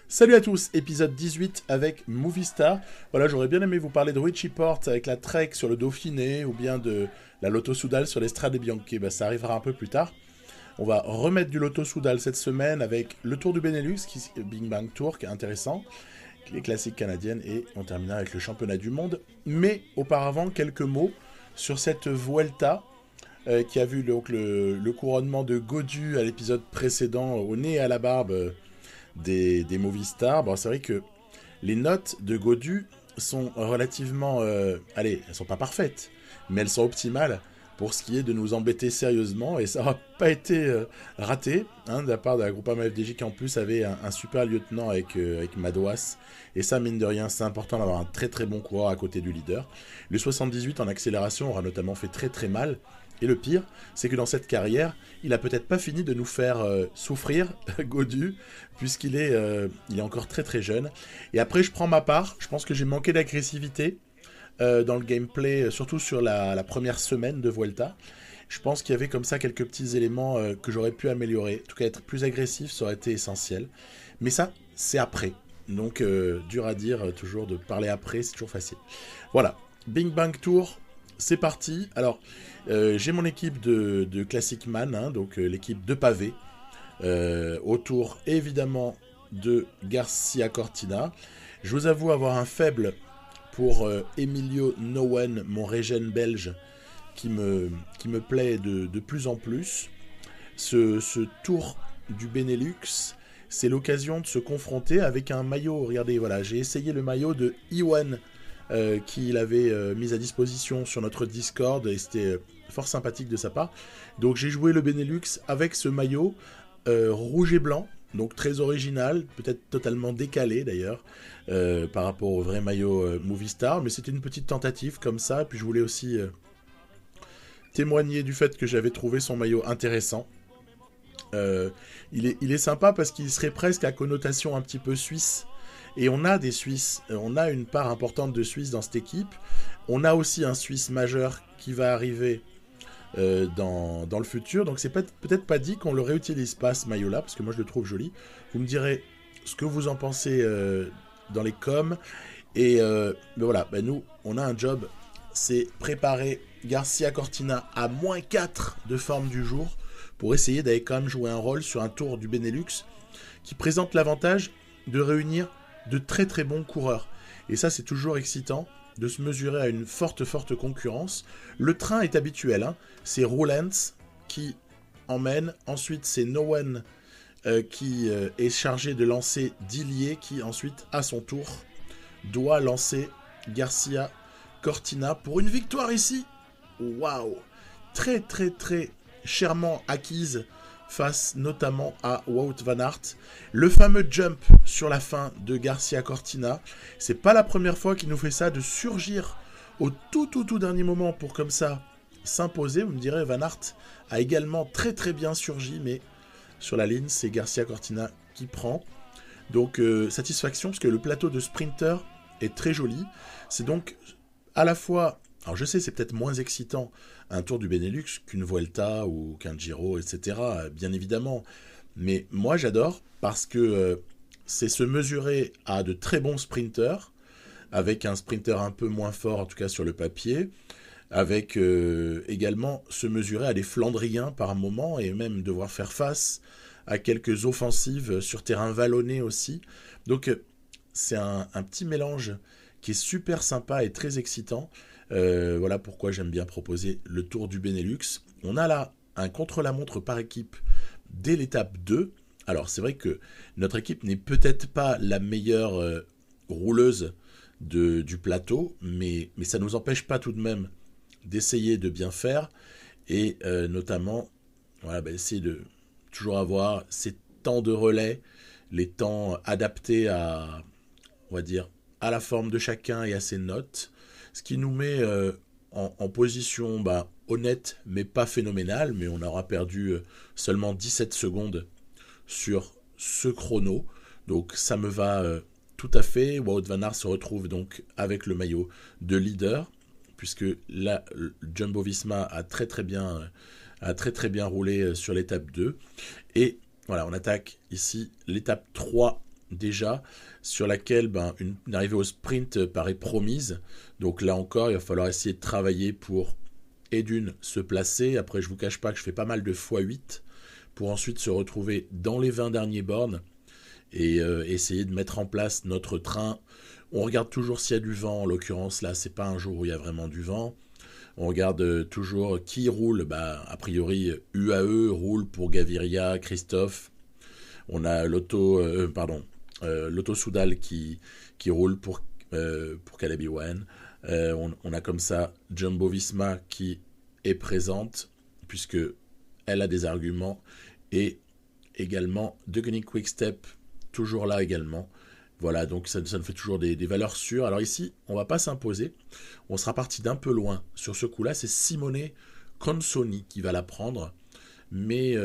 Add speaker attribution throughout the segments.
Speaker 1: Salut à tous, épisode 18 avec Movistar. Voilà, j'aurais bien aimé vous parler de Richie Porte avec la Trek sur le Dauphiné ou bien de la Lotto Soudal sur l'Estrade Bianchi. Ça arrivera un peu plus tard. On va remettre du Lotto Soudal cette semaine avec le Tour du Benelux, Bing Bang Tour, qui est intéressant, les classiques canadiennes et on terminera avec le championnat du monde. Mais auparavant, quelques mots sur cette Vuelta qui a vu donc, le couronnement de Gaudu à l'épisode précédent au nez et à la barbe des Movistar. Bon, c'est vrai que les notes de Gaudu sont relativement... allez, elles sont pas parfaites, mais elles sont optimales pour ce qui est de nous embêter sérieusement, et ça n'a pas été raté, de la part de la Groupama FDJ qui en plus avait un super lieutenant avec Madouas, et ça mine de rien c'est important d'avoir un très très bon coureur à côté du leader. Le 78 en accélération aura notamment fait très très mal, et le pire, c'est que dans cette carrière, il a peut-être pas fini de nous faire souffrir, Gaudu, puisqu'il il est encore très très jeune. Et après, je prends ma part. Je pense que j'ai manqué d'agressivité dans le gameplay, surtout sur la première semaine de Vuelta. Je pense qu'il y avait comme ça quelques petits éléments que j'aurais pu améliorer. En tout cas, être plus agressif, ça aurait été essentiel. Mais ça, c'est après. Donc, dur à dire, toujours de parler après, c'est toujours facile. Voilà, Bing Bang Tour, c'est parti. Alors, j'ai mon équipe de Classic Man, donc l'équipe de pavé, autour évidemment de Garcia Cortina. Je vous avoue avoir un faible pour Emilio Nouwen, mon régène belge, qui me plaît de plus en plus. Ce tour du Benelux, c'est l'occasion de se confronter avec un maillot. Regardez, voilà, j'ai essayé le maillot de Iwan qu'il avait mis à disposition sur notre Discord, et c'était fort sympathique de sa part. Donc j'ai joué le Benelux avec ce maillot rouge et blanc, donc très original, peut-être totalement décalé d'ailleurs par rapport au vrai maillot Movistar, mais c'était une petite tentative comme ça. Et puis je voulais aussi témoigner du fait que j'avais trouvé son maillot intéressant. Il est sympa parce qu'il serait presque à connotation un petit peu suisse. Et on a des Suisses, on a une part importante de Suisses dans cette équipe. On a aussi un Suisse majeur qui va arriver dans le futur. Donc c'est peut-être pas dit qu'on le réutilise pas, ce maillot-là, parce que moi je le trouve joli. Vous me direz ce que vous en pensez dans les coms. Et ben voilà, nous, on a un job, c'est préparer Garcia Cortina à -4 de forme du jour pour essayer d'aller quand même jouer un rôle sur un tour du Benelux qui présente l'avantage de réunir de très très bons coureurs. Et ça, c'est toujours excitant de se mesurer à une forte concurrence. Le train est habituel, c'est Roulant qui emmène, ensuite c'est Nouwen qui est chargé de lancer Dillier, qui ensuite, à son tour, doit lancer Garcia Cortina pour une victoire ici. Waouh, très très très chèrement acquise face notamment à Wout van Aert. Le fameux jump sur la fin de Garcia Cortina, c'est pas la première fois qu'il nous fait ça, de surgir au tout dernier moment pour comme ça s'imposer. Vous me direz, Van Aert a également très très bien surgi, mais sur la ligne, c'est Garcia Cortina qui prend. Donc satisfaction, parce que le plateau de sprinter est très joli. C'est donc à la fois... Alors je sais, c'est peut-être moins excitant un Tour du Benelux qu'une Vuelta ou qu'un Giro, etc. Bien évidemment. Mais moi j'adore parce que c'est se mesurer à de très bons sprinters, avec un sprinter un peu moins fort, en tout cas sur le papier, avec également se mesurer à des Flandriens par moment, et même devoir faire face à quelques offensives sur terrain vallonné aussi. Donc c'est un petit mélange qui est super sympa et très excitant. Voilà pourquoi j'aime bien proposer le Tour du Benelux. On a là un contre-la-montre par équipe dès l'étape 2. Alors c'est vrai que notre équipe n'est peut-être pas la meilleure rouleuse du plateau, mais ça ne nous empêche pas tout de même d'essayer de bien faire, et notamment voilà, essayer de toujours avoir ces temps de relais, les temps adaptés à, on va dire, à la forme de chacun et à ses notes, ce qui nous met en position honnête, mais pas phénoménale, mais on aura perdu seulement 17 secondes sur ce chrono, donc ça me va tout à fait. Wout van Aert se retrouve donc avec le maillot de leader, puisque là, Jumbo-Visma a très très bien roulé sur l'étape 2, et voilà, on attaque ici l'étape 3 déjà, sur laquelle une arrivée au sprint paraît promise. Donc là encore, il va falloir essayer de travailler pour, et d'une, se placer. Après, je vous cache pas que je fais pas mal de x8 pour ensuite se retrouver dans les 20 derniers bornes et essayer de mettre en place notre train. On regarde toujours s'il y a du vent. En l'occurrence, là, c'est pas un jour où il y a vraiment du vent. On regarde toujours qui roule. A priori, UAE roule pour Gaviria, Christophe. On a Lotto Soudal qui roule pour Caleb Ewan. On a comme ça Jumbo Visma qui est présente, puisque elle a des arguments. Et également Deceuninck Quick-Step, toujours là également. Voilà, donc ça nous fait toujours des valeurs sûres. Alors ici, on ne va pas s'imposer. On sera parti d'un peu loin. Sur ce coup-là, c'est Simone Consoni qui va la prendre. Mais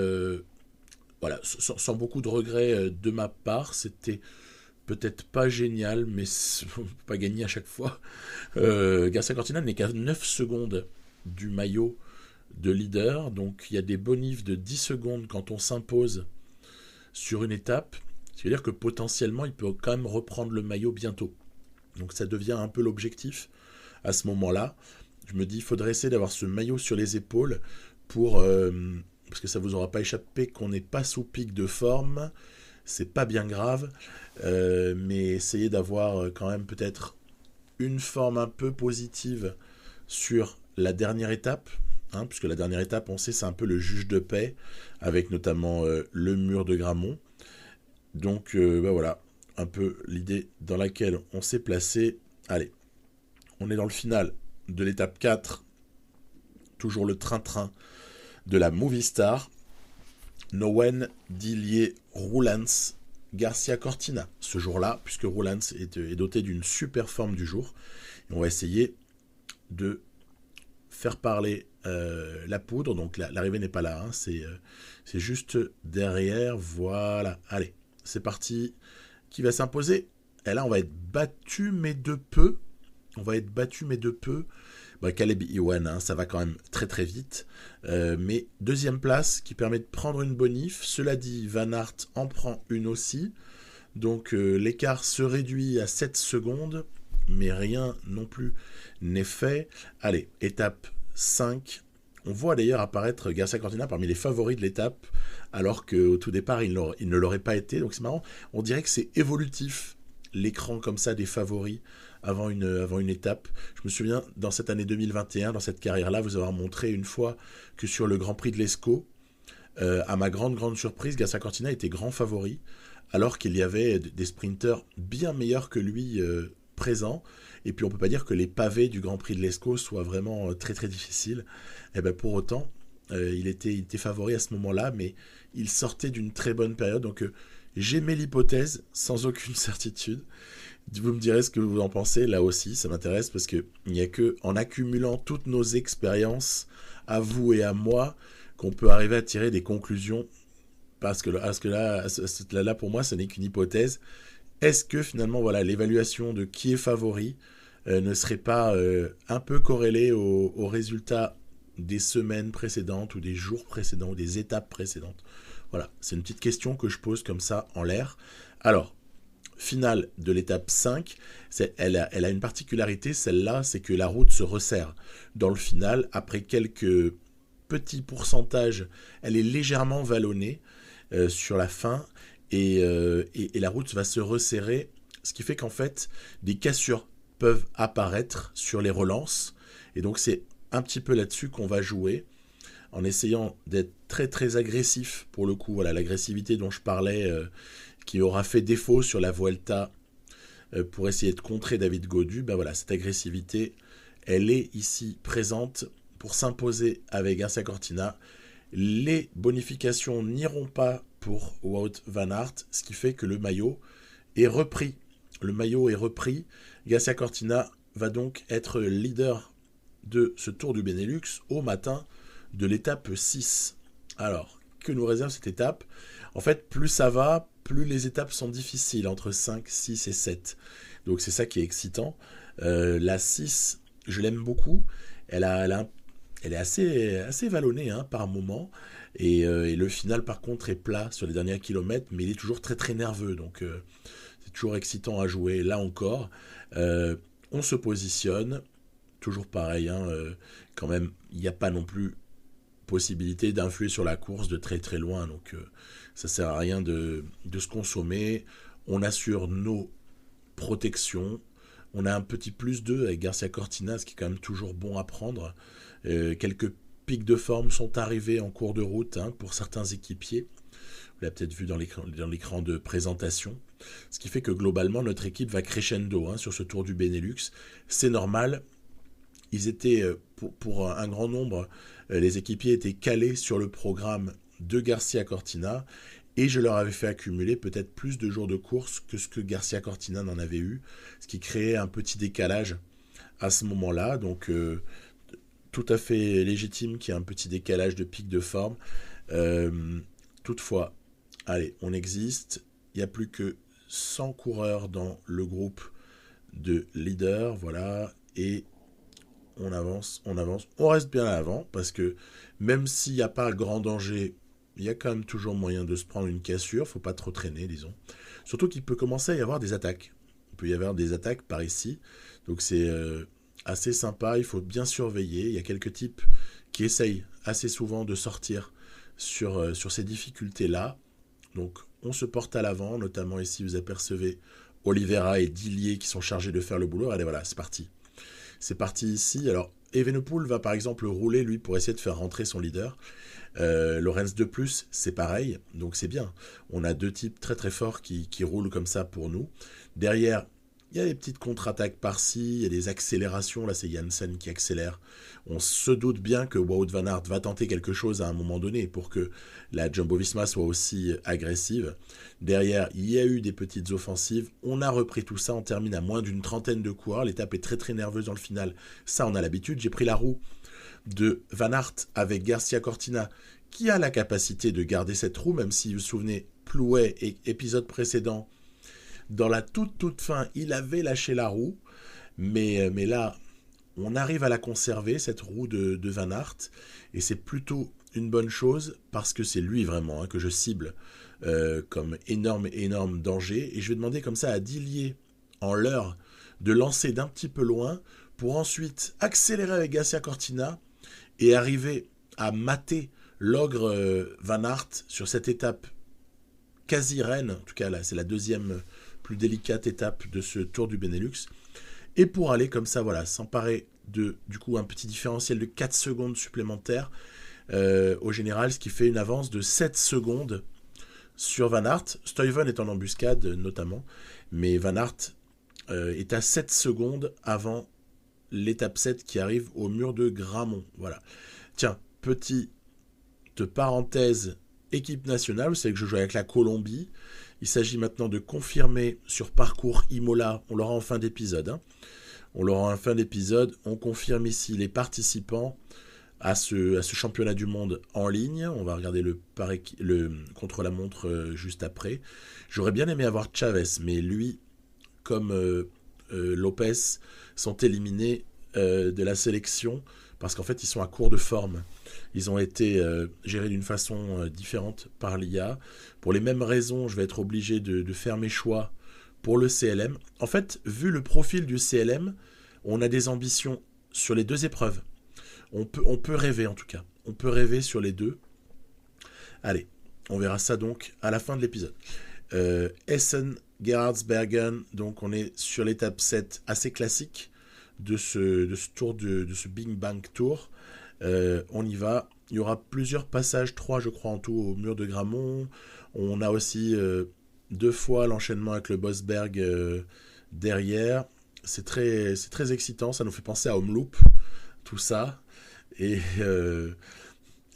Speaker 1: voilà, sans beaucoup de regrets de ma part. C'était peut-être pas génial, mais on ne peut pas gagner à chaque fois. Garcia Cortina n'est qu'à 9 secondes du maillot de leader. Donc il y a des bonifs de 10 secondes quand on s'impose sur une étape. C'est-à-dire que potentiellement, il peut quand même reprendre le maillot bientôt. Donc ça devient un peu l'objectif à ce moment-là. Je me dis, il faudrait essayer d'avoir ce maillot sur les épaules pour... parce que ça vous aura pas échappé qu'on n'est pas sous pic de forme. C'est pas bien grave. Mais essayer d'avoir quand même peut-être une forme un peu positive sur la dernière étape. Puisque la dernière étape, on sait, c'est un peu le juge de paix, avec notamment le mur de Grammont. Donc voilà, un peu l'idée dans laquelle on s'est placé. Allez, on est dans le final de l'étape 4. Toujours le train-train de la Movistar. Nowen, Dillier, Roulans, Garcia Cortina. Ce jour-là, puisque Roulans est doté d'une super forme du jour. Et on va essayer de faire parler la poudre. Donc l'arrivée n'est pas là, c'est juste derrière. Voilà, allez. C'est parti. Qui va s'imposer? Et là, on va être battu, mais de peu. Caleb Ewan, ça va quand même très très vite. Mais deuxième place qui permet de prendre une bonif. Cela dit, Van Aert en prend une aussi. Donc l'écart se réduit à 7 secondes. Mais rien non plus n'est fait. Allez, étape 5. On voit d'ailleurs apparaître Garcia Cortina parmi les favoris de l'étape, alors qu'au tout départ, il ne l'aurait pas été. Donc c'est marrant, on dirait que c'est évolutif, l'écran comme ça des favoris avant une étape. Je me souviens, dans cette année 2021, dans cette carrière-là, vous avoir montré une fois que sur le Grand Prix de l'Escaut, à ma grande surprise, Garcia Cortina était grand favori, alors qu'il y avait des sprinteurs bien meilleurs que lui présents. Et puis on peut pas dire que les pavés du Grand Prix de l'Escaut soient vraiment très très difficiles. Et pour autant, il était favori à ce moment-là, mais il sortait d'une très bonne période. Donc j'aimais l'hypothèse, sans aucune certitude. Vous me direz ce que vous en pensez, là aussi, ça m'intéresse, parce qu'il n'y a que en accumulant toutes nos expériences, à vous et à moi, qu'on peut arriver à tirer des conclusions. Parce que là, pour moi, ce n'est qu'une hypothèse. Est-ce que finalement, voilà, l'évaluation de qui est favori ne serait pas un peu corrélée aux résultats des semaines précédentes ou des jours précédents ou des étapes précédentes? Voilà, c'est une petite question que je pose comme ça en l'air. Alors, finale de l'étape 5, elle a une particularité, celle-là, c'est que la route se resserre. Dans le final, après quelques petits pourcentages, elle est légèrement vallonnée sur la fin, et la route va se resserrer, ce qui fait qu'en fait, des cassures peuvent apparaître sur les relances, et donc c'est un petit peu là-dessus qu'on va jouer, en essayant d'être très très agressif pour le coup. Voilà, l'agressivité dont je parlais, qui aura fait défaut sur la Vuelta pour essayer de contrer David Gaudu, voilà, cette agressivité, elle est ici présente pour s'imposer avec Garcia Cortina. Les bonifications n'iront pas pour Wout van Aert, ce qui fait que le maillot est repris. Garcia Cortina va donc être leader de ce Tour du Benelux au matin de l'étape 6. Alors, que nous réserve cette étape? En fait, plus ça va, plus les étapes sont difficiles, entre 5, 6 et 7. Donc c'est ça qui est excitant. La 6, je l'aime beaucoup. Elle est assez vallonnée par moment. Et le final, par contre, est plat sur les derniers kilomètres, mais il est toujours très très nerveux. Donc, c'est toujours excitant à jouer. Là encore, on se positionne. Toujours pareil, hein, quand même, il n'y a pas non plus possibilité d'influer sur la course de très très loin. Donc, ça sert à rien de se consommer. On assure nos protections. On a un petit plus 2 avec Garcia Cortina, ce qui est quand même toujours bon à prendre. Quelques pics de forme sont arrivés en cours de route, hein, pour certains équipiers. Vous l'avez peut-être vu dans l'écran de présentation. Ce qui fait que globalement, notre équipe va crescendo, hein, sur ce Tour du Benelux. C'est normal. Ils étaient, pour un grand nombre, les équipiers étaient calés sur le programme de Garcia Cortina. Et je leur avais fait accumuler peut-être plus de jours de course que ce que Garcia Cortina n'en avait eu. Ce qui créait un petit décalage à ce moment-là. Donc, tout à fait légitime qu'il y ait un petit décalage de pic de forme. Toutefois, allez, on existe. Il n'y a plus que 100 coureurs dans le groupe de leaders. Voilà. Et on avance. On reste bien à l'avant parce que même s'il n'y a pas grand danger, il y a quand même toujours moyen de se prendre une cassure. Faut pas trop traîner, disons. Surtout qu'il peut commencer à y avoir des attaques. Il peut y avoir des attaques par ici. Donc c'est assez sympa. Il faut bien surveiller. Il y a quelques types qui essayent assez souvent de sortir sur ces difficultés-là. Donc on se porte à l'avant. Notamment ici, vous apercevez Oliveira et Dillier qui sont chargés de faire le boulot. Allez, voilà, c'est parti. C'est parti ici. Alors, Evenepoel va par exemple rouler, lui, pour essayer de faire rentrer son leader. Lorenz de plus, c'est pareil, donc c'est bien. On a deux types très très forts qui roulent comme ça pour nous. Derrière, il y a des petites contre-attaques par-ci, il y a des accélérations, là c'est Janssen qui accélère. On se doute bien que Wout van Aert va tenter quelque chose à un moment donné pour que la Jumbo-Visma soit aussi agressive. Derrière, il y a eu des petites offensives, on a repris tout ça, on termine à moins d'une trentaine de coureurs, l'étape est très très nerveuse dans le final, ça on a l'habitude. J'ai pris la roue de Van Aert avec Garcia Cortina, qui a la capacité de garder cette roue, même si vous vous souvenez, Plouet et épisode précédent, dans la toute fin, il avait lâché la roue, mais là, on arrive à la conserver, cette roue de Van Aert, et c'est plutôt une bonne chose, parce que c'est lui vraiment, hein, que je cible comme énorme danger, et je vais demander comme ça à Dillier, en l'heure, de lancer d'un petit peu loin, pour ensuite accélérer avec Garcia Cortina, et arriver à mater l'ogre Van Aert sur cette étape quasi reine, en tout cas là c'est la deuxième plus délicate étape de ce Tour du Benelux, et pour aller comme ça, voilà, s'emparer de du coup un petit différentiel de 4 secondes supplémentaires au général, ce qui fait une avance de 7 secondes sur Van Aert. Stuyven est en embuscade notamment, mais Van Aert est à 7 secondes avant l'étape 7 qui arrive au mur de Grammont. Voilà. Tiens, petite parenthèse, équipe nationale, vous savez que je joue avec la Colombie. Il s'agit maintenant de confirmer sur parcours Imola, on l'aura en fin d'épisode. Hein. On l'aura en fin d'épisode, on confirme ici les participants à ce championnat du monde en ligne. On va regarder le contre-la-montre juste après. J'aurais bien aimé avoir Chavez, mais lui, comme Lopez, sont éliminés de la sélection parce qu'en fait ils sont à court de forme. Ils ont été gérés d'une façon différente par l'IA. Pour les mêmes raisons, je vais être obligé de faire mes choix pour le CLM. En fait, vu le profil du CLM, on a des ambitions sur les deux épreuves. On peut rêver en tout cas. On peut rêver sur les deux. Allez, on verra ça donc à la fin de l'épisode. Essen, Gerhardsbergen, donc on est sur l'étape 7 assez classique de ce tour, de ce Big Bang Tour. On y va. Il y aura plusieurs passages, 3 je crois en tout, au mur de Grammont. On a aussi 2 fois l'enchaînement avec le Bosberg derrière. C'est très excitant, ça nous fait penser à Omloop, tout ça. Et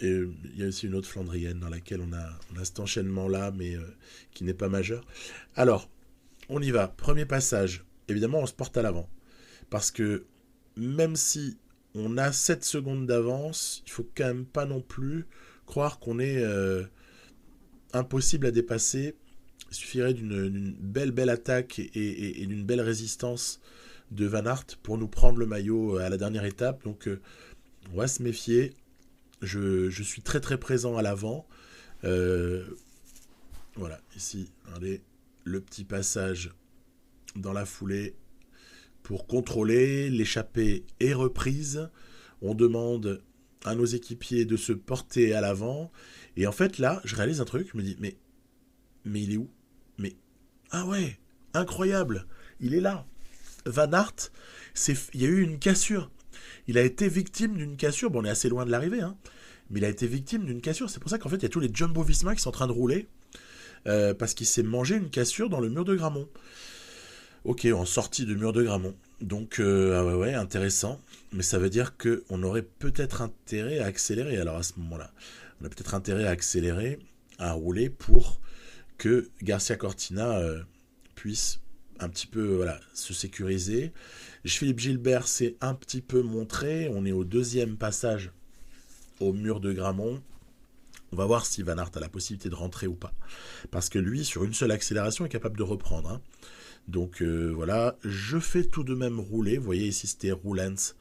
Speaker 1: il y a aussi une autre Flandrienne dans laquelle on a cet enchaînement-là, mais qui n'est pas majeur. Alors, on y va. Premier passage. Évidemment, on se porte à l'avant. Parce que même si on a 7 secondes d'avance, il ne faut quand même pas non plus croire qu'on est impossible à dépasser. Il suffirait d'une belle attaque et d'une belle résistance de Van Aert pour nous prendre le maillot à la dernière étape. Donc, on va se méfier. Je suis très très présent à l'avant. Euh, voilà, ici, regardez, le petit passage dans la foulée pour contrôler, l'échappée est reprise. On demande à nos équipiers de se porter à l'avant. Et en fait, là, je réalise un truc, je me dis, mais il est où? Mais, ah ouais, incroyable, il est là. Van Aert, il y a eu une cassure. Il a été victime d'une cassure. Bon, on est assez loin de l'arrivée, hein. Mais il a été victime d'une cassure. C'est pour ça qu'en fait, il y a tous les Jumbo-Visma qui sont en train de rouler. Parce qu'il s'est mangé une cassure dans le mur de Grammont. Ok, en sortie du mur de Grammont. Donc, ah ouais, intéressant. Mais ça veut dire qu'on aurait peut-être intérêt à accélérer. Alors à ce moment-là, on a peut-être intérêt à accélérer, à rouler pour que Garcia Cortina puisse un petit peu se sécuriser. Philippe Gilbert s'est un petit peu montré. On est au deuxième passage au mur de Grammont. On va voir si Van Aert a la possibilité de rentrer ou pas. Parce que lui, sur une seule accélération, est capable de reprendre. Hein. Donc voilà, je fais tout de même rouler. Vous voyez ici, c'était Roulens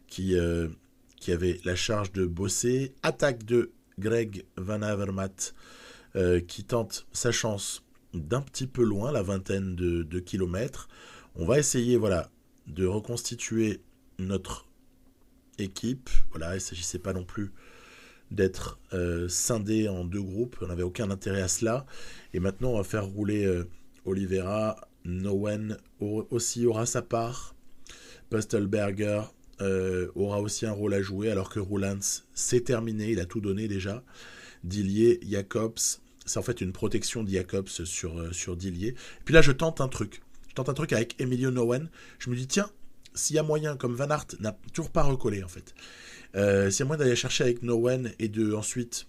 Speaker 1: qui avait la charge de bosser. Attaque de Greg Van Avermaet qui tente sa chance d'un petit peu loin, la vingtaine de kilomètres. On va essayer de reconstituer notre équipe. Voilà, il ne s'agissait pas non plus d'être scindé en deux groupes. On n'avait aucun intérêt à cela. Et maintenant, on va faire rouler Oliveira. Nowen aussi aura sa part. Pustelberger aura aussi un rôle à jouer, alors que Roulans, c'est terminé. Il a tout donné déjà. Dillier, Jacobs. C'est en fait une protection de Jacobs sur Dillier. Et puis là, je tente un truc. Je tente un truc avec Emilio Nowen. Je me dis, tiens, s'il y a moyen, comme Van Aert n'a toujours pas recollé, en fait. S'il y a moyen d'aller chercher avec Nowen et de ensuite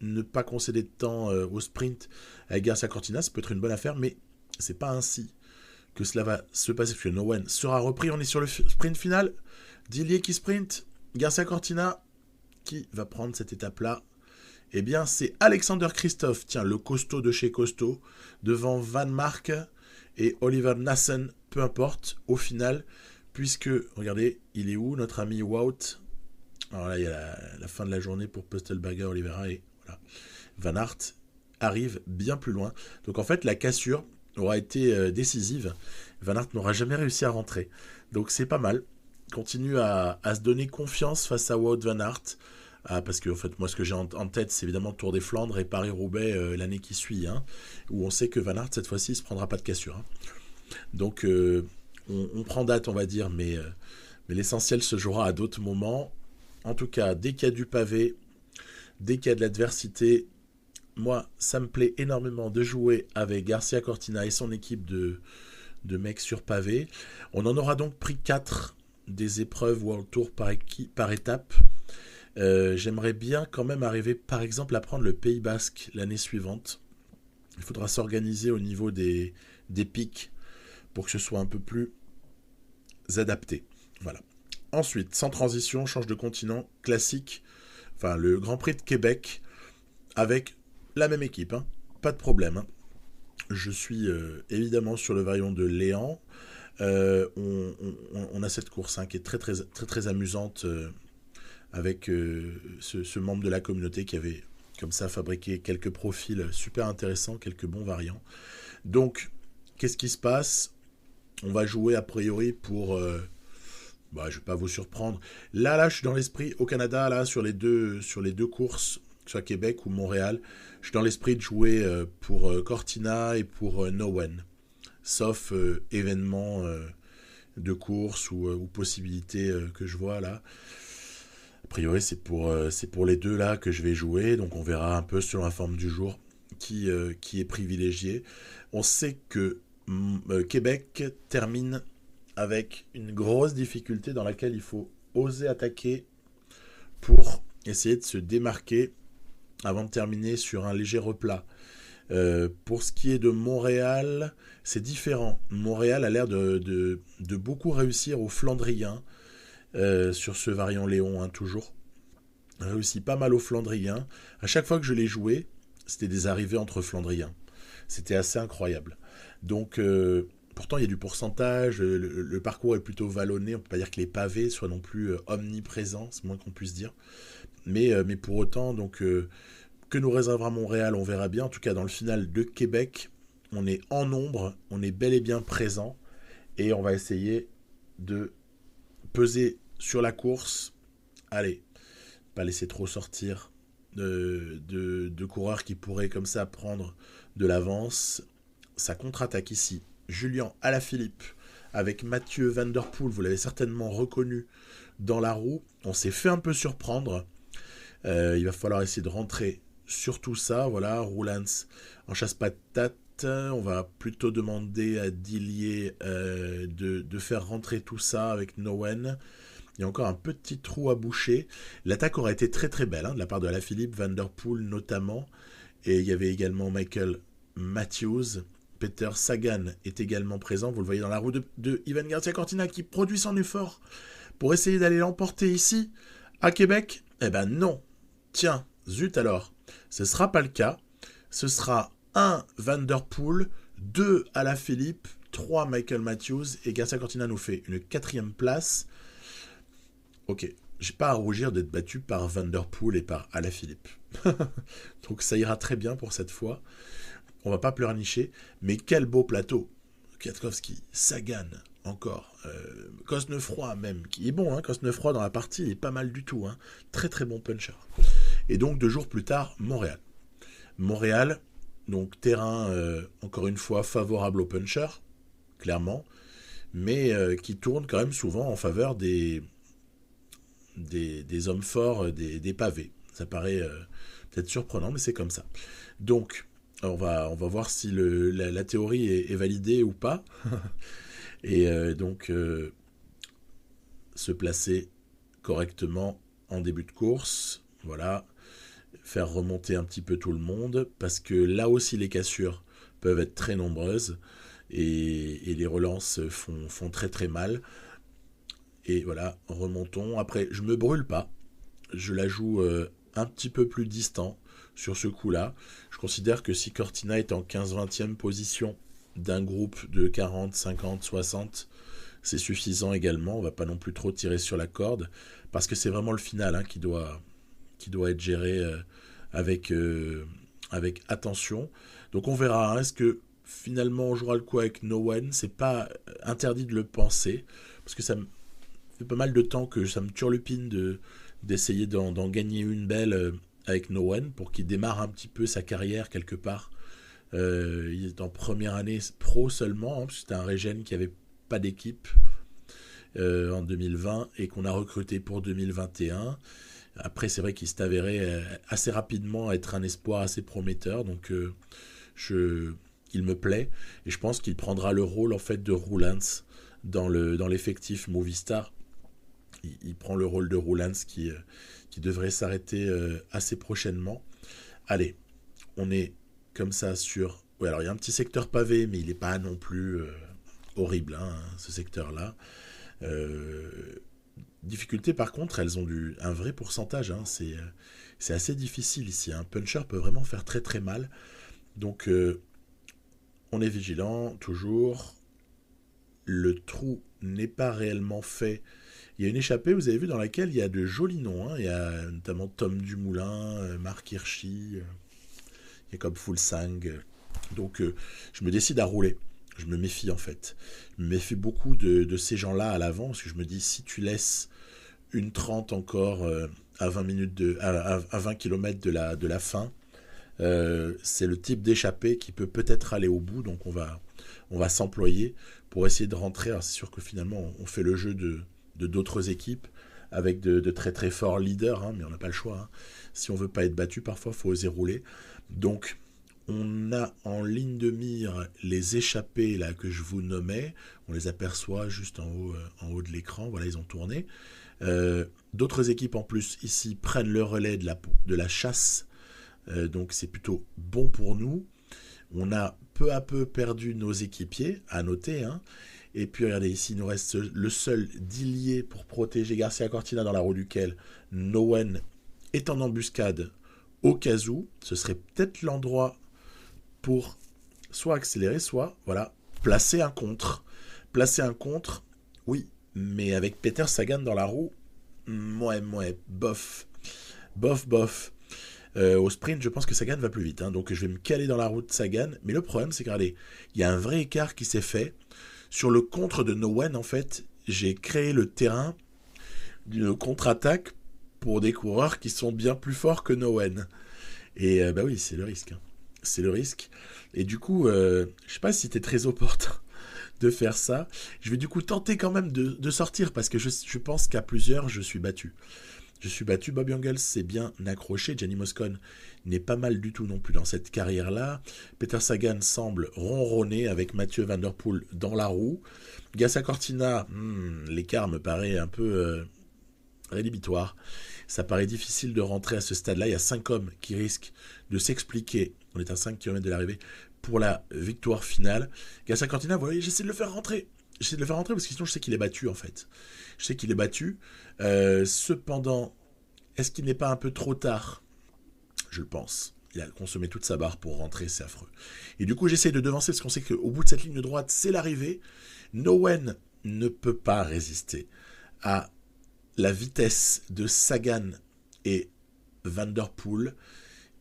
Speaker 1: ne pas concéder de temps au sprint avec Garcia Cortina, ça peut être une bonne affaire, mais c'est pas ainsi que cela va se passer, parce que Nowen sera repris. On est sur le sprint final. Dillier qui sprint, Garcia Cortina qui va prendre cette étape-là. Eh bien, c'est Alexander Christophe, tiens, le costaud de chez costaud, devant Van Mark et Oliver Nassen, peu importe, au final, puisque, regardez, il est où, notre ami Wout? Alors là, il y a la fin de la journée pour Pustelberger, Oliveira, et voilà. Van Aert arrive bien plus loin. Donc en fait, la cassure aura été décisive. Van Aert n'aura jamais réussi à rentrer. Donc c'est pas mal. Continue à se donner confiance face à Wout Van Aert. Parce que en fait, moi, ce que j'ai en tête, c'est évidemment Tour des Flandres et Paris-Roubaix l'année qui suit. Hein, où on sait que Van Aert, cette fois-ci, ne se prendra pas de cassure. Hein. Donc on prend date, on va dire, mais l'essentiel se jouera à d'autres moments. En tout cas, dès qu'il y a du pavé, dès qu'il y a de l'adversité, moi, ça me plaît énormément de jouer avec Garcia Cortina et son équipe de mecs sur pavé. On en aura donc pris 4 des épreuves World Tour par étape. J'aimerais bien quand même arriver, par exemple, à prendre le Pays Basque l'année suivante. Il faudra s'organiser au niveau des pics pour que ce soit un peu plus adapté. Voilà. Ensuite, sans transition, change de continent, classique, enfin le Grand Prix de Québec, avec la même équipe, hein. Pas de problème. Hein. Je suis évidemment sur le variant de Léan. On a cette course qui est très très très très amusante avec ce membre de la communauté qui avait comme ça fabriqué quelques profils super intéressants, quelques bons variants. Donc, qu'est-ce qui se passe? On va jouer a priori pour... je ne vais pas vous surprendre. Là, je suis dans l'esprit au Canada, là, sur les deux courses, que ce soit Québec ou Montréal, je suis dans l'esprit de jouer pour Cortina et pour Nowen. Sauf événement de course ou possibilité que je vois là. A priori, c'est pour les deux là que je vais jouer. Donc on verra un peu selon la forme du jour qui est privilégié. On sait que Québec termine avec une grosse difficulté dans laquelle il faut oser attaquer pour essayer de se démarquer avant de terminer sur un léger replat. Pour ce qui est de Montréal, c'est différent. Montréal a l'air de beaucoup réussir au Flandrien sur ce variant Léon, hein, toujours. Réussit pas mal au Flandrien. À chaque fois que je l'ai joué, c'était des arrivées entre Flandriens. C'était assez incroyable. Donc, Pourtant, il y a du pourcentage, le parcours est plutôt vallonné, on peut pas dire que les pavés soient non plus omniprésents, c'est moins qu'on puisse dire. Mais pour autant, donc, que nous réservera Montréal, on verra bien. En tout cas, dans le final de Québec, on est en nombre, on est bel et bien présent, et on va essayer de peser sur la course. Allez, pas laisser trop sortir de coureurs qui pourraient comme ça prendre de l'avance. Ça contre-attaque ici. Julien Alaphilippe avec Mathieu Van Der Poel, vous l'avez certainement reconnu dans la roue. On s'est fait un peu surprendre. Il va falloir essayer de rentrer sur tout ça. Voilà, Roulans en chasse-patate. On va plutôt demander à Dillier de faire rentrer tout ça avec Nowen. Il y a encore un petit trou à boucher. L'attaque aura été très très belle de la part de Alaphilippe, Van Der Poel notamment. Et il y avait également Michael Matthews. Peter Sagan est également présent. Vous le voyez dans la roue de Ivan Garcia Cortina qui produit son effort pour essayer d'aller l'emporter ici à Québec. Eh ben non. Tiens, zut alors. Ce ne sera pas le cas. Ce sera 1 Van Der Poel, 2 Alaphilippe, 3 Michael Matthews et Garcia Cortina nous fait une 4e place. Ok, j'ai pas à rougir d'être battu par Van Der Poel et par Alaphilippe. Donc ça ira très bien pour cette fois. On va pas pleurnicher, mais quel beau plateau. Kwiatkowski, Sagan, encore. Cosnefroy même, qui est bon, Cosnefroy dans la partie, il est pas mal du tout. Très très bon puncher. Et donc 2 jours plus tard, Montréal. Montréal, donc terrain, encore une fois, favorable au puncher, clairement, mais qui tourne quand même souvent en faveur des hommes forts, des pavés. Ça paraît peut-être surprenant, mais c'est comme ça. Donc, on va voir si la théorie est validée ou pas. Et donc, se placer correctement en début de course. Voilà. Faire remonter un petit peu tout le monde. Parce que là aussi, les cassures peuvent être très nombreuses. Et les relances font très très mal. Et voilà, remontons. Après, je me brûle pas. Je la joue un petit peu plus distant sur ce coup-là. Je considère que si Cortina est en 15-20e position d'un groupe de 40, 50, 60, c'est suffisant également. On va pas non plus trop tirer sur la corde, parce que c'est vraiment le final qui doit être géré avec attention. Donc on verra. Est-ce que finalement on jouera le coup avec No One? C'est pas interdit de le penser, parce que ça me fait pas mal de temps que ça me turlupine d'essayer d'en gagner une belle avec No One pour qu'il démarre un petit peu sa carrière quelque part. Il est en première année pro seulement, parce que c'était un régène qui avait pas d'équipe en 2020 et qu'on a recruté pour 2021. Après, c'est vrai qu'il s'est avéré assez rapidement être un espoir assez prometteur, donc il me plaît et je pense qu'il prendra le rôle en fait de Roulans dans l'effectif Movistar. Il prend le rôle de Roulans qui devrait s'arrêter assez prochainement. Allez, on est comme ça sur... Ouais, alors il y a un petit secteur pavé, mais il n'est pas non plus horrible, ce secteur-là. Difficulté par contre, elles ont un vrai pourcentage. C'est assez difficile ici. Un puncher peut vraiment faire très très mal. Donc on est vigilant, toujours. Le trou n'est pas réellement fait. Il y a une échappée, vous avez vu, dans laquelle il y a de jolis noms. Il y a notamment Tom Dumoulin, Marc Hirschi, Jacob Fulsang. Donc je me décide à rouler. Je me méfie en fait. Je me méfie beaucoup de ces gens-là à l'avant, parce que je me dis, si tu laisses une 30 encore à 20 minutes à 20 km de la fin, c'est le type d'échappée qui peut peut-être aller au bout. Donc on va s'employer pour essayer de rentrer. Alors c'est sûr que finalement on fait le jeu de d'autres équipes avec de très très forts leaders, mais on n'a pas le choix. Si on veut pas être battu, parfois il faut oser rouler. Donc on a en ligne de mire les échappés là que je vous nommais. On les aperçoit juste en haut de l'écran. Voilà, ils ont tourné. D'autres équipes en plus ici prennent le relais de la chasse. Donc c'est plutôt bon pour nous. On a peu à peu perdu nos équipiers, à noter. Et puis regardez, ici il nous reste le seul Dillier pour protéger Garcia Cortina dans la roue duquel Nowen est en embuscade au cas où. Ce serait peut-être l'endroit pour soit accélérer, soit voilà, placer un contre. Placer un contre, oui, mais avec Peter Sagan dans la roue, ouais, bof. Bof. Au sprint, je pense que Sagan va plus vite, hein, donc je vais me caler dans la roue de Sagan. Mais le problème, c'est qu'il y a un vrai écart qui s'est fait. Sur le contre de Nowen, en fait, j'ai créé le terrain d'une contre-attaque pour des coureurs qui sont bien plus forts que Nowen. Et bah oui, c'est le risque. Hein. C'est le risque. Et du coup, je sais pas si c'était très opportun de faire ça. Je vais du coup tenter quand même de sortir parce que je pense qu'à plusieurs, je suis battu. Bob Jungels s'est bien accroché. Gianni Moscon n'est pas mal du tout non plus dans cette carrière-là. Peter Sagan semble ronronner avec Mathieu Van Der Poel dans la roue. Gasly Cortina, l'écart me paraît un peu rédhibitoire. Ça paraît difficile de rentrer à ce stade-là. Il y a 5 hommes qui risquent de s'expliquer. On est à 5 km de l'arrivée pour la victoire finale. Gasly Cortina, vous voyez, j'essaie de le faire rentrer. Parce que sinon je sais qu'il est battu en fait. Cependant, est-ce qu'il n'est pas un peu trop tard ? Je le pense. Il a consommé toute sa barre pour rentrer, c'est affreux. Et du coup, j'essaie de devancer parce qu'on sait qu'au bout de cette ligne droite, c'est l'arrivée. Nowen ne peut pas résister à la vitesse de Sagan et Van Der Poel,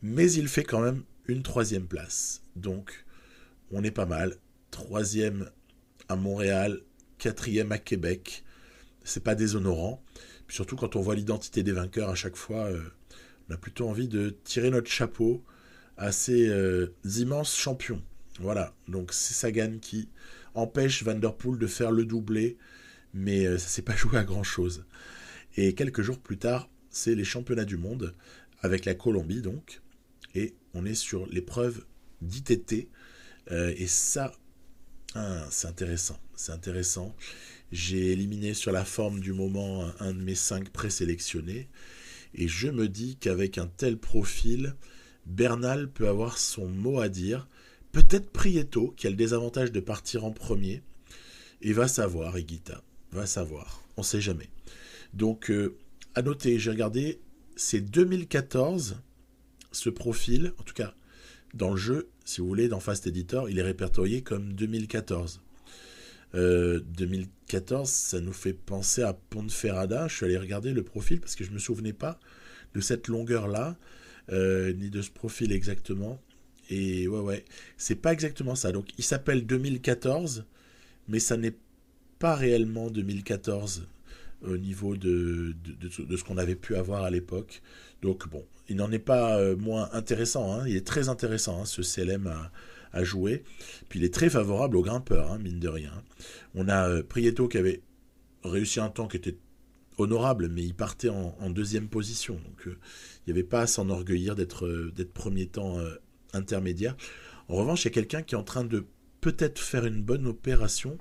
Speaker 1: mais il fait quand même une 3e place. Donc, on est pas mal. 3e à Montréal, 4e à Québec. C'est pas déshonorant. Puis surtout quand on voit l'identité des vainqueurs à chaque fois, on a plutôt envie de tirer notre chapeau à ces immenses champions. Voilà, donc c'est Sagan qui empêche Van Der Poel de faire le doublé, mais ça ne s'est pas joué à grand chose. Et quelques jours plus tard, c'est les championnats du monde, avec la Colombie donc, et on est sur l'épreuve d'ITT, et ça, c'est intéressant. J'ai éliminé sur la forme du moment un de mes 5 présélectionnés. Et je me dis qu'avec un tel profil, Bernal peut avoir son mot à dire. Peut-être Prieto, qui a le désavantage de partir en premier. Et va savoir, Higuita. Va savoir. On ne sait jamais. Donc, à noter, j'ai regardé, c'est 2014, ce profil. En tout cas, dans le jeu, si vous voulez, dans Fast Editor, il est répertorié comme 2014. 2014, ça nous fait penser à Ponferrada. Je suis allé regarder le profil parce que je ne me souvenais pas de cette longueur-là, ni de ce profil exactement. Et ouais, c'est pas exactement ça. Donc il s'appelle 2014, mais ça n'est pas réellement 2014 au niveau de ce qu'on avait pu avoir à l'époque. Donc bon, il n'en est pas moins intéressant. Hein. Il est très intéressant, hein, ce CLM à jouer. Puis il est très favorable aux grimpeurs, hein, mine de rien. On a Prieto qui avait réussi un temps qui était honorable, mais il partait en 2e position. Donc il n'y avait pas à s'enorgueillir d'être premier temps intermédiaire. En revanche, il y a quelqu'un qui est en train de peut-être faire une bonne opération.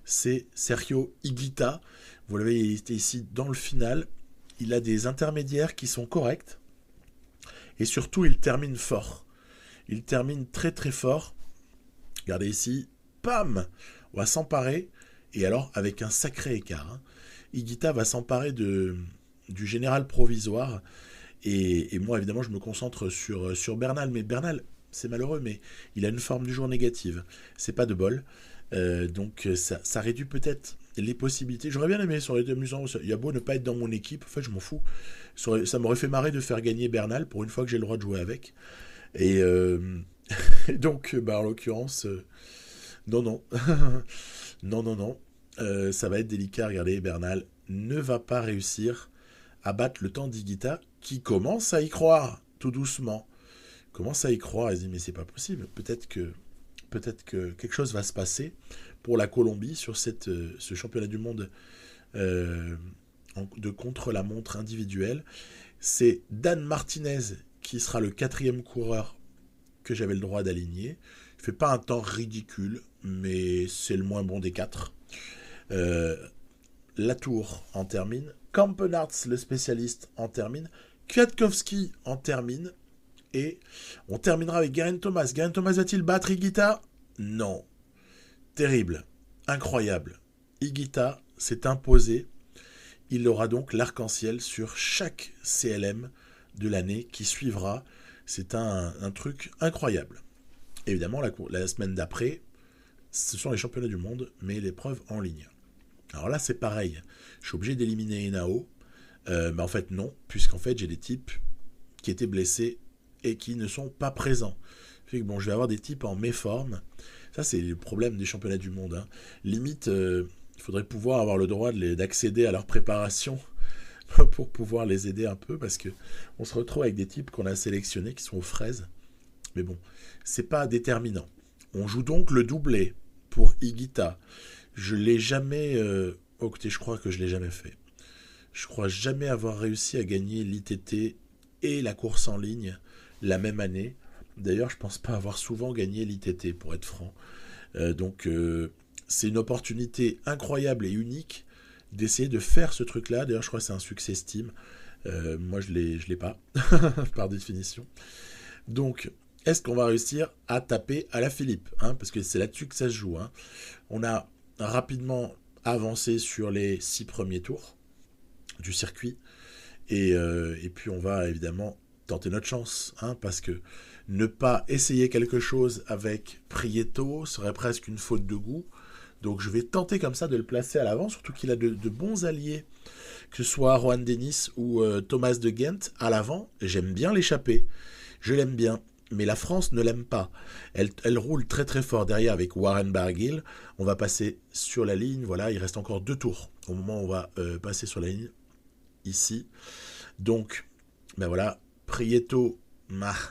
Speaker 1: C'est Sergio Higuita. Vous l'avez ici dans le final. Il a des intermédiaires qui sont corrects. Et surtout, il termine fort. Il termine très très fort. Regardez ici. Pam ! On va s'emparer. Et alors, avec un sacré écart. Hein. Higuita va s'emparer du général provisoire. Et moi, évidemment, je me concentre sur Bernal. Mais Bernal, c'est malheureux, mais il a une forme du jour négative. C'est pas de bol. Donc, ça réduit peut-être les possibilités. J'aurais bien aimé, ça aurait été amusant. Il y a beau ne pas être dans mon équipe. En fait, je m'en fous. Ça m'aurait fait marrer de faire gagner Bernal pour une fois que j'ai le droit de jouer avec. Et donc, en l'occurrence, non. non. Ça va être délicat. Regardez, Bernal ne va pas réussir à battre le temps d'Higuita qui commence à y croire, tout doucement. Commence à y croire et se dit, mais c'est pas possible. Peut-être que quelque chose va se passer pour la Colombie sur ce championnat du monde de contre-la-montre individuelle. C'est Dan Martinez qui sera le 4e coureur que j'avais le droit d'aligner. Il fait pas un temps ridicule, mais c'est le moins bon des 4. Latour en termine. Campenarts, le spécialiste, en termine. Kwiatkowski en termine. Et on terminera avec Geraint Thomas. Geraint Thomas va-t-il battre Higuita ? Non. Terrible. Incroyable. Higuita s'est imposé. Il aura donc l'arc-en-ciel sur chaque CLM de l'année qui suivra. C'est un truc incroyable. Évidemment, la semaine d'après, ce sont les championnats du monde, mais l'épreuve en ligne. Alors là, c'est pareil. Je suis obligé d'éliminer Henao. Mais en fait, non, puisqu'en fait, j'ai des types qui étaient blessés et qui ne sont pas présents. Fait que bon, je vais avoir des types en méforme. Ça, c'est le problème des championnats du monde. Hein. Limite, il faudrait pouvoir avoir le droit d'accéder à leur préparation pour pouvoir les aider un peu, parce que on se retrouve avec des types qu'on a sélectionnés qui sont aux fraises. Mais bon, c'est pas déterminant. On joue donc le doublé pour Higuita. Je l'ai jamais... Oh, écoutez, je crois que je l'ai jamais fait. Je crois jamais avoir réussi à gagner l'ITT et la course en ligne la même année. D'ailleurs, je pense pas avoir souvent gagné l'ITT, pour être franc. Donc, c'est une opportunité incroyable et unique d'essayer de faire ce truc-là. D'ailleurs, je crois que c'est un succès Steam. Moi, je l'ai pas, par définition. Donc, est-ce qu'on va réussir à taper à la Philippe, hein, parce que c'est là-dessus que ça se joue. Hein. On a rapidement avancé sur les 6 premiers tours du circuit. Et puis, on va évidemment tenter notre chance, hein, parce que ne pas essayer quelque chose avec Prieto serait presque une faute de goût. Donc je vais tenter comme ça de le placer à l'avant, surtout qu'il a de bons alliés, que ce soit Rohan Dennis ou Thomas de Ghent à l'avant. J'aime bien l'échapper, je l'aime bien, mais la France ne l'aime pas. Elle roule très très fort derrière avec Warren Barguil. On va passer sur la ligne, voilà, il reste encore 2 tours au moment où on va passer sur la ligne, ici. Donc, ben voilà, Prieto,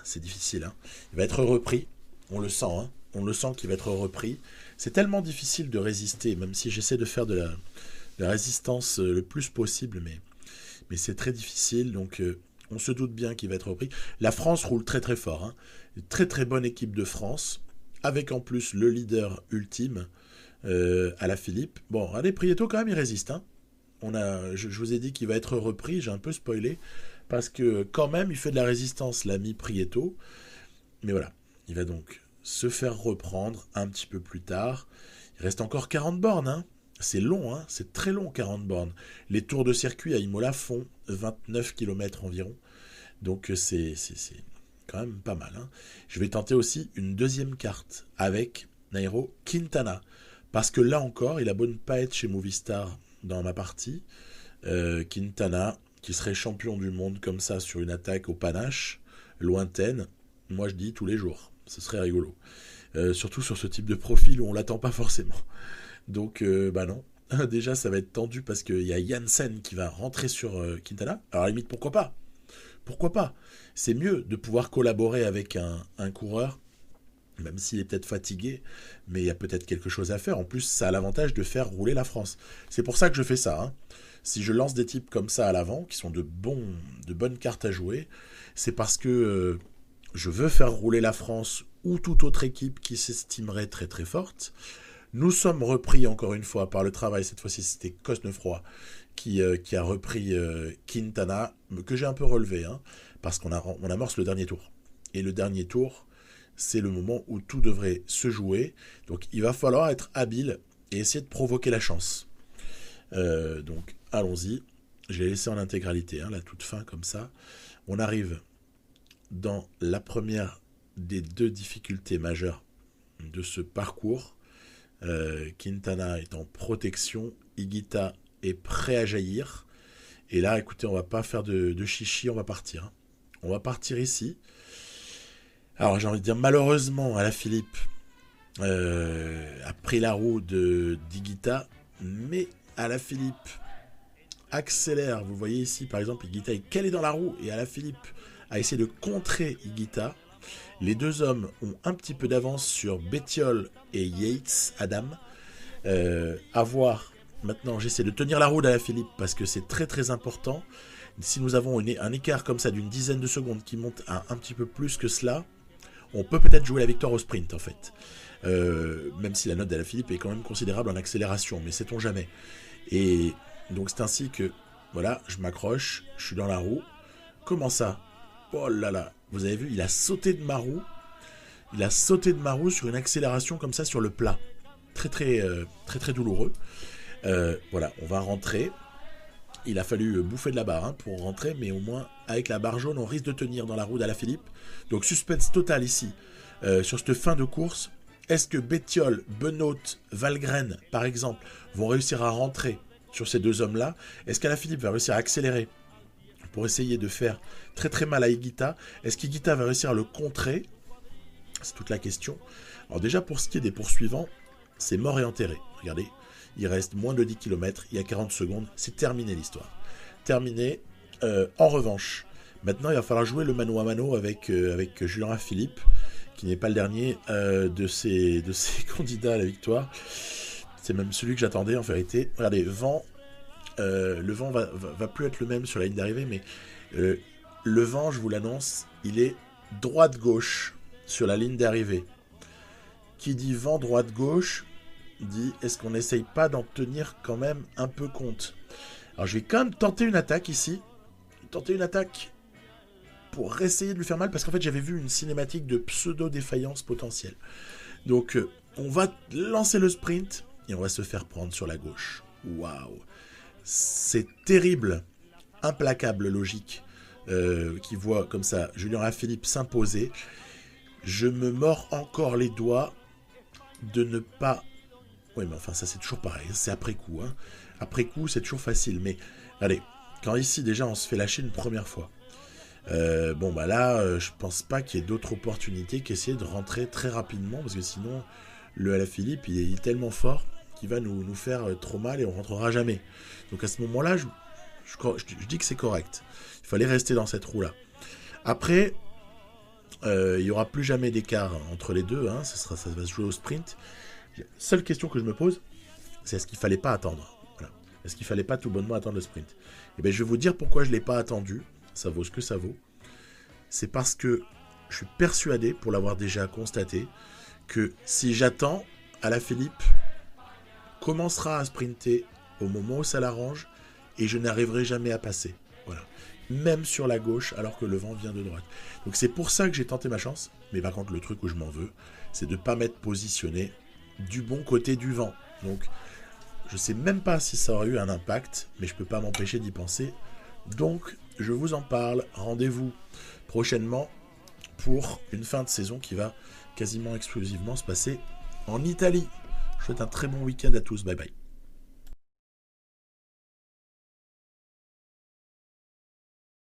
Speaker 1: c'est difficile, hein. Il va être repris, on le sent, hein. On le sent qu'il va être repris. C'est tellement difficile de résister, même si j'essaie de faire de la résistance le plus possible, mais c'est très difficile, donc on se doute bien qu'il va être repris. La France roule très très fort, hein. Une très très bonne équipe de France, avec en plus le leader ultime, à la Philippe. Bon, regardez, Prieto quand même il résiste, hein. Je vous ai dit qu'il va être repris, j'ai un peu spoilé, parce que quand même il fait de la résistance, l'ami Prieto. Mais voilà, il va donc se faire reprendre un petit peu plus tard. Il reste encore 40 bornes, hein. C'est long, hein. C'est très long, 40 bornes. Les tours de circuit à Imola font 29 km environ. Donc c'est quand même pas mal, hein. Je vais tenter aussi une deuxième carte avec Nairo Quintana. Parce que là encore, il a beau ne pas être chez Movistar dans ma partie. Quintana, qui serait champion du monde comme ça sur une attaque au panache, lointaine, moi je dis tous les jours. Ce serait rigolo. Surtout sur ce type de profil où on l'attend pas forcément. Donc, bah non. Déjà, ça va être tendu parce qu'il y a Janssen qui va rentrer sur Quintana. Alors, à la limite, pourquoi pas? Pourquoi pas? C'est mieux de pouvoir collaborer avec un coureur, même s'il est peut-être fatigué, mais il y a peut-être quelque chose à faire. En plus, ça a l'avantage de faire rouler la France. C'est pour ça que je fais ça, hein. Si je lance des types comme ça à l'avant, qui sont de bonnes cartes à jouer, c'est parce que je veux faire rouler la France ou toute autre équipe qui s'estimerait très très forte. Nous sommes repris encore une fois par le travail, cette fois-ci c'était Cosnefroy qui a repris Quintana, que j'ai un peu relevé, hein, parce qu'on amorce le dernier tour. Et le dernier tour, c'est le moment où tout devrait se jouer. Donc il va falloir être habile et essayer de provoquer la chance. Donc allons-y. Je l'ai laissé en intégralité, hein, la toute fin comme ça. On arrive dans la première des 2 difficultés majeures de ce parcours. Quintana est en protection, Higuita est prêt à jaillir. Et là, écoutez, on va pas faire de chichi, on va partir. Hein. On va partir ici. Alors j'ai envie de dire, malheureusement, Alaphilippe a pris la roue d'Higuita, mais Alaphilippe accélère. Vous voyez ici, par exemple, Higuita est calé dans la roue et Alaphilippe a essayé de contrer Higuita. Les 2 hommes ont un petit peu d'avance sur Bettiol et Yates, Adam. À voir. Maintenant, j'essaie de tenir la roue d'Alaphilippe parce que c'est très très important. Si nous avons un écart comme ça d'une dizaine de secondes qui monte à un petit peu plus que cela, on peut peut-être jouer la victoire au sprint en fait. Même si la note d'Alaphilippe est quand même considérable en accélération, mais sait-on jamais. Et donc c'est ainsi que, voilà, je m'accroche, je suis dans la roue. Comment ça? Oh là là, vous avez vu, il a sauté de ma roue. Il a sauté de ma roue sur une accélération comme ça sur le plat. Très très douloureux. Voilà, on va rentrer. Il a fallu bouffer de la barre, hein, pour rentrer, mais au moins avec la barre jaune, on risque de tenir dans la roue d'Alaphilippe. Donc suspense total ici sur cette fin de course. Est-ce que Bettiol, Benoît, Valgren, par exemple, vont réussir à rentrer sur ces deux hommes-là? Est-ce qu'Alaphilippe va réussir à accélérer pour essayer de faire très très mal à Higuita? Est-ce qu'Higuita va réussir à le contrer? C'est toute la question. Alors déjà, pour ce qui est des poursuivants, c'est mort et enterré. Regardez, il reste moins de 10 km, il y a 40 secondes, c'est terminé l'histoire. Terminé. En revanche, maintenant il va falloir jouer le mano à mano avec Julien Alaphilippe, qui n'est pas le dernier de ces candidats à la victoire. C'est même celui que j'attendais en vérité. Regardez, le vent va plus être le même sur la ligne d'arrivée, mais le vent, je vous l'annonce, il est droite-gauche sur la ligne d'arrivée. Qui dit vent droite-gauche, dit est-ce qu'on n'essaye pas d'en tenir quand même un peu compte? Alors je vais quand même tenter une attaque ici. Tenter une attaque pour essayer de lui faire mal, parce qu'en fait j'avais vu une cinématique de pseudo-défaillance potentielle. Donc on va lancer le sprint et on va se faire prendre sur la gauche. Waouh! C'est terrible, implacable logique qui voit comme ça Julien Alaphilippe s'imposer. Je me mords encore les doigts de ne pas... Oui, mais enfin ça c'est toujours pareil, c'est après coup. Hein. Après coup c'est toujours facile, mais allez, quand ici déjà on se fait lâcher une première fois. Bon bah là, je pense pas qu'il y ait d'autres opportunités qu'essayer de rentrer très rapidement, parce que sinon le Alaphilippe il est tellement fort qu'il va nous faire trop mal et on rentrera jamais. Donc à ce moment-là, je dis que c'est correct. Il fallait rester dans cette roue-là. Après, il n'y aura plus jamais d'écart entre les deux, hein, ça va se jouer au sprint. La seule question que je me pose, c'est est-ce qu'il fallait pas attendre? Voilà. Est-ce qu'il fallait pas tout bonnement attendre le sprint? Et bien je vais vous dire pourquoi je ne l'ai pas attendu. Ça vaut ce que ça vaut. C'est parce que je suis persuadé, pour l'avoir déjà constaté, que si j'attends, Alaphilippe commencera à sprinter au moment où ça l'arrange et je n'arriverai jamais à passer. Voilà. Même sur la gauche alors que le vent vient de droite. Donc c'est pour ça que j'ai tenté ma chance. Mais par contre le truc où je m'en veux, c'est de ne pas m'être positionné du bon côté du vent. Donc je sais même pas si ça aurait eu un impact, mais je peux pas m'empêcher d'y penser. Donc je vous en parle. Rendez-vous prochainement pour une fin de saison qui va quasiment exclusivement se passer en Italie. Je vous souhaite un très bon week-end à tous. Bye bye.